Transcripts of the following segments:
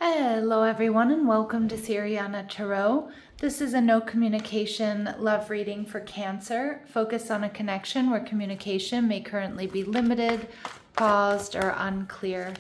Hello everyone and welcome to Siriana Tarot. This is a no communication love reading for Cancer, focused on a connection where communication may currently be limited, paused, or unclear.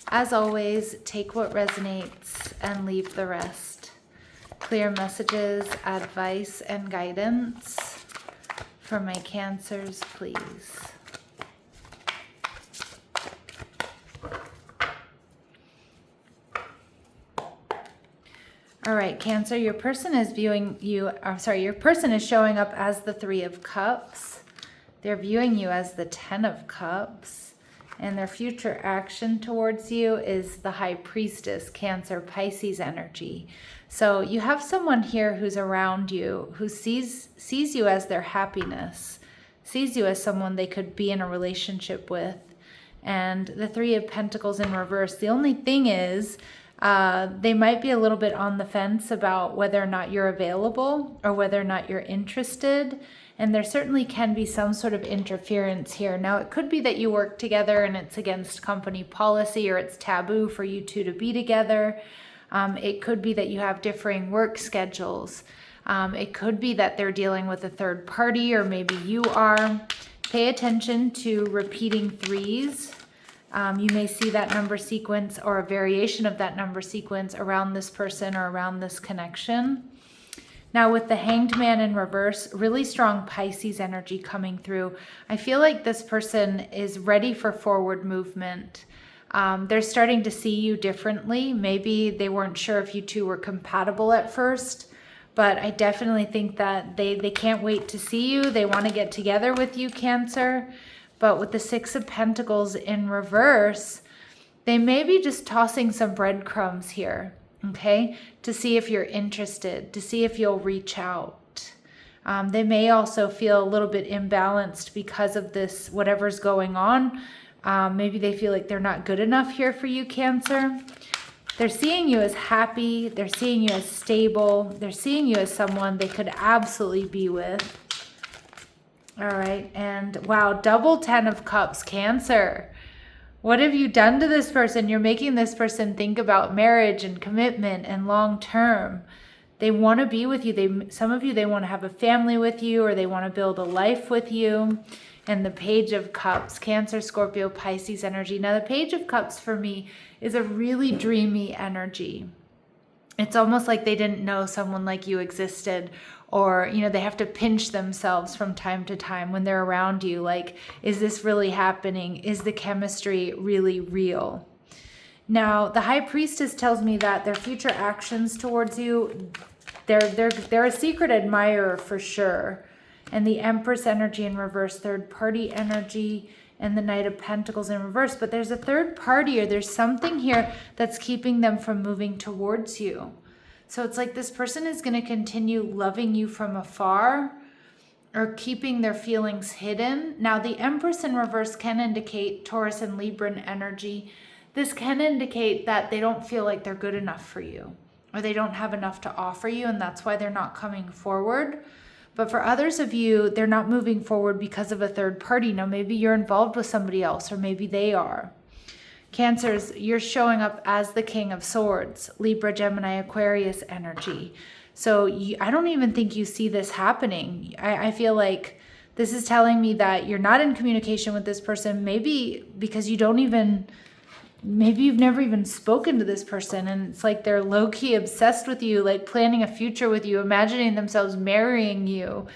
As always, take what resonates and leave the rest. Clear messages, advice, and guidance for my Cancers, please. All right, Cancer, your person is viewing you, your person is showing up as the Three of Cups. They're viewing you as the Ten of Cups. And their future action towards you is the High Priestess, Cancer, Pisces energy. So you have someone here who's around you, who sees you as their happiness, sees you as someone they could be in a relationship with. And the Three of Pentacles in reverse. The only thing is, they might be a little bit on the fence about whether or not you're available or whether or not you're interested. And there certainly can be some sort of interference here. Now, it could be that you work together and it's against company policy or it's taboo for you two to be together. It could be that you have differing work schedules. It could be that they're dealing with a third party, or maybe you are. Pay attention to repeating threes. You may see that number sequence or a variation of that number sequence around this person or around this connection. Now with the Hanged Man in reverse, really strong Pisces energy coming through. I feel like this person is ready for forward movement. They're starting to see you differently. Maybe they weren't sure if you two were compatible at first, but I definitely think that they can't wait to see you. They want to get together with you, Cancer. But with the Six of Pentacles in reverse, they may be just tossing some breadcrumbs here, okay? To see if you're interested, to see if you'll reach out. They may also feel a little bit imbalanced because of this, whatever's going on. Maybe they feel like they're not good enough here for you, Cancer. They're seeing you as happy. They're seeing you as stable. They're seeing you as someone they could absolutely be with. All right, and wow, double Ten of Cups, Cancer. What have you done to this person? You're making this person think about marriage and commitment and long term. They want to be with you. Some of you, they want to have a family with you, or they want to build a life with you. And the Page of Cups, Cancer, Scorpio, Pisces energy. Now, the Page of Cups for me is a really dreamy energy. It's almost like they didn't know someone like you existed, or, you know, they have to pinch themselves from time to time when they're around you. Like, is this really happening? Is the chemistry really real? Now, the High Priestess tells me that their future actions towards you, they're a secret admirer for sure. And the Empress energy in reverse, third party energy, and the Knight of Pentacles in reverse. But there's a third party, or there's something here that's keeping them from moving towards you. So it's like this person is going to continue loving you from afar, or keeping their feelings hidden. Now, the Empress in reverse can indicate Taurus and Libran energy. This can indicate that they don't feel like they're good enough for you, or they don't have enough to offer you, and that's why they're not coming forward. But for others of you, they're not moving forward because of a third party. Now, maybe you're involved with somebody else, or maybe they are. Cancers, you're showing up as the King of Swords, Libra, Gemini, Aquarius energy. So I don't even think you see this happening. I feel like this is telling me that you're not in communication with this person, maybe because maybe you've never even spoken to this person, and it's like they're low-key obsessed with you, like planning a future with you, imagining themselves marrying you.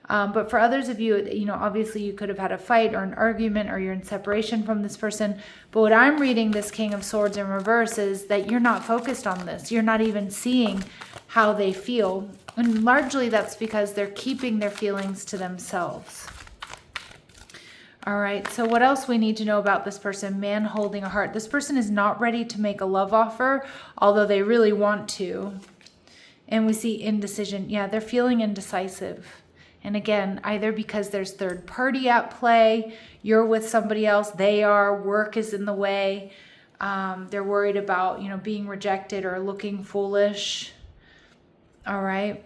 But for others of you, you know, obviously you could have had a fight or an argument, or you're in separation from this person. But what I'm reading, this King of Swords in reverse, is that you're not focused on this. You're not even seeing how they feel. And largely that's because they're keeping their feelings to themselves. All right, so what else we need to know about this person? Man holding a heart. This person is not ready to make a love offer, although they really want to. And we see indecision. Yeah, they're feeling indecisive. And again, either because there's third party at play, you're with somebody else, they are, work is in the way. They're worried about, you know, being rejected or looking foolish. All right.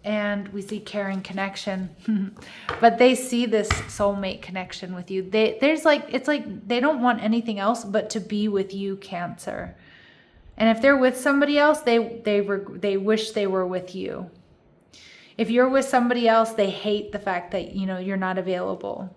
And we see caring connection, but they see this soulmate connection with you. It's like they don't want anything else but to be with you, Cancer. And if they're with somebody else, they wish they were with you. If you're with somebody else, they hate the fact that, you know, you're not available.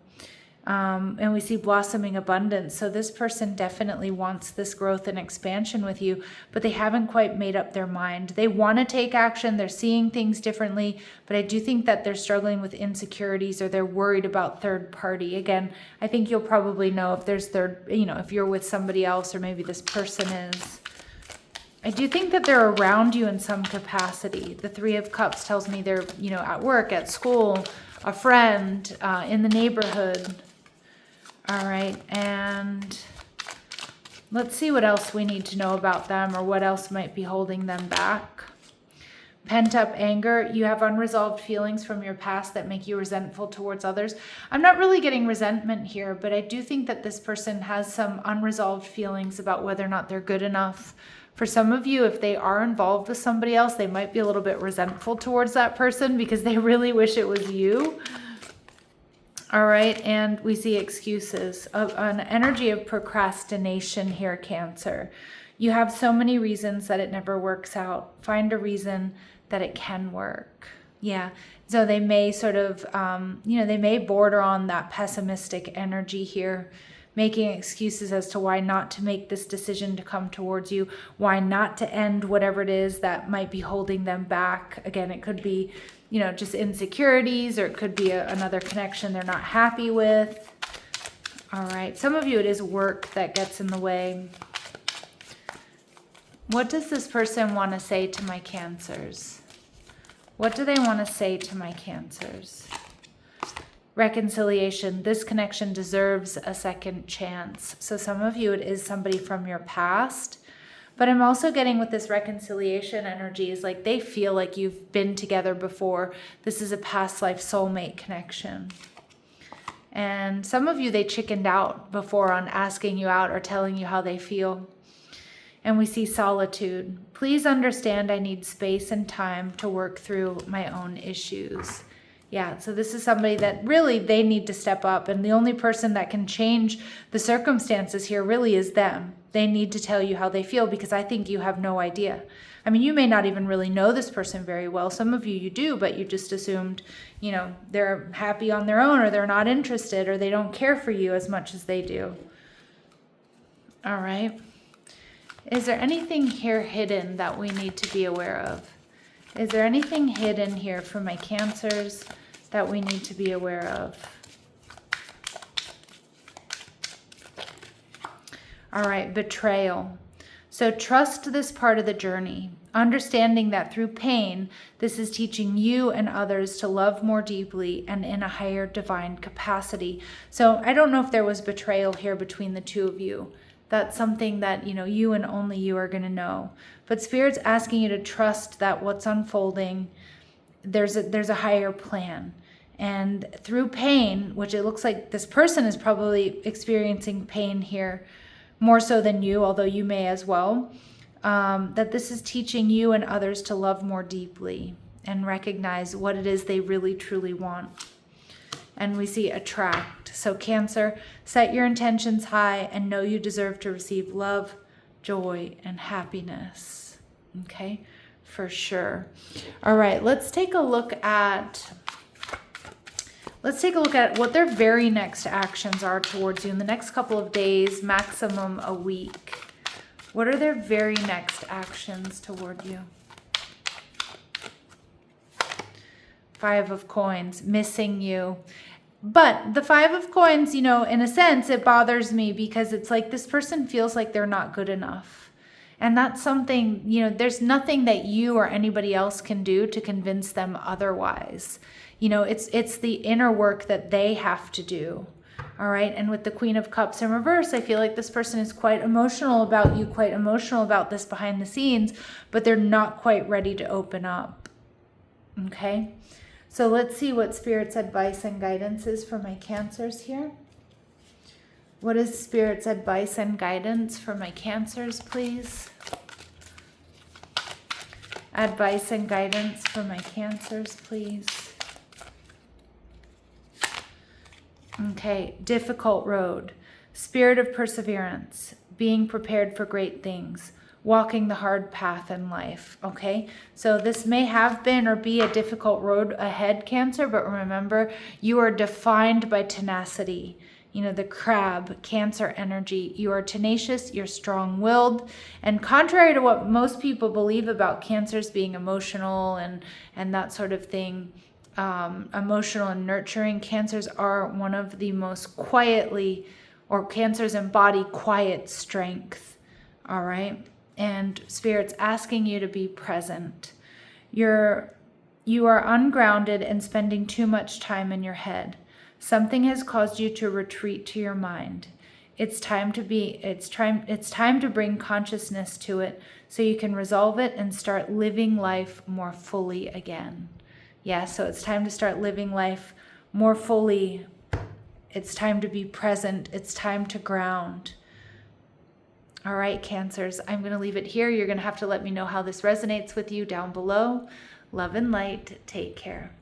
And we see blossoming abundance. So this person definitely wants this growth and expansion with you, but they haven't quite made up their mind. They want to take action. They're seeing things differently, but I do think that they're struggling with insecurities, or they're worried about third party. Again, I think you'll probably know if there's if you're with somebody else, or maybe this person is. I do think that they're around you in some capacity. The Three of Cups tells me they're, you know, at work, at school, a friend, in the neighborhood. All right, and let's see what else we need to know about them, or what else might be holding them back. Pent-up anger. You have unresolved feelings from your past that make you resentful towards others. I'm not really getting resentment here, but I do think that this person has some unresolved feelings about whether or not they're good enough. For some of you, if they are involved with somebody else, they might be a little bit resentful towards that person because they really wish it was you. All right, and we see excuses, an energy of procrastination here, Cancer. You have so many reasons that it never works out. Find a reason that it can work. Yeah, so they may sort of, they may border on that pessimistic energy here, making excuses as to why not to make this decision to come towards you, why not to end whatever it is that might be holding them back. Again, it could be, just insecurities, or it could be another connection they're not happy with. All right, some of you, it is work that gets in the way. What does this person want to say to my Cancers? What do they want to say to my Cancers? Reconciliation. This connection deserves a second chance. So some of you, it is somebody from your past. But I'm also getting with this reconciliation energy is like they feel like you've been together before. This is a past life soulmate connection. And some of you, they chickened out before on asking you out or telling you how they feel. And we see solitude. Please understand I need space and time to work through my own issues. Yeah, so this is somebody that really they need to step up, and the only person that can change the circumstances here really is them. They need to tell you how they feel, because I think you have no idea. I mean, you may not even really know this person very well. Some of you do, but you just assumed, they're happy on their own, or they're not interested, or they don't care for you as much as they do. All right. Is there anything here hidden that we need to be aware of? Is there anything hidden here for my Cancers that we need to be aware of? All right, betrayal. So trust this part of the journey, understanding that through pain, this is teaching you and others to love more deeply and in a higher divine capacity. So I don't know if there was betrayal here between the two of you. That's something that, you and only you are going to know. But Spirit's asking you to trust that what's unfolding, there's a higher plan. And through pain, which it looks like this person is probably experiencing pain here, more so than you, although you may as well, that this is teaching you and others to love more deeply and recognize what it is they really, truly want. And we see attract. So Cancer, set your intentions high and know you deserve to receive love, joy, and happiness. Okay, for sure. All right, let's take a look at what their very next actions are towards you in the next couple of days, maximum a week. What are their very next actions toward you? Five of Coins, missing you. But the Five of Coins, in a sense, it bothers me because it's like this person feels like they're not good enough. And that's something, there's nothing that you or anybody else can do to convince them otherwise. It's the inner work that they have to do. All right. And with the Queen of Cups in reverse, I feel like this person is quite emotional about you, quite emotional about this behind the scenes, but they're not quite ready to open up. Okay. So let's see what Spirit's advice and guidance is for my Cancers here. What is Spirit's advice and guidance for my Cancers, please? Advice and guidance for my Cancers, please. Okay, difficult road. Spirit of perseverance, being prepared for great things. walking the hard path in life, okay? So this may have been or be a difficult road ahead, Cancer, but remember, you are defined by tenacity. You know, the crab, Cancer energy. You are tenacious, you're strong-willed, and contrary to what most people believe about Cancers being emotional and that sort of thing, emotional and nurturing, Cancers are one of the most quietly, or Cancers embody quiet strength, all right? And Spirit's asking you to be present. You are ungrounded and spending too much time in your head. Something has caused you to retreat to your mind. It's time to bring consciousness to it so you can resolve it and start living life more fully again. Yeah, so it's time to start living life more fully. It's time to be present. It's time to ground. All right, Cancers, I'm going to leave it here. You're going to have to let me know how this resonates with you down below. Love and light. Take care.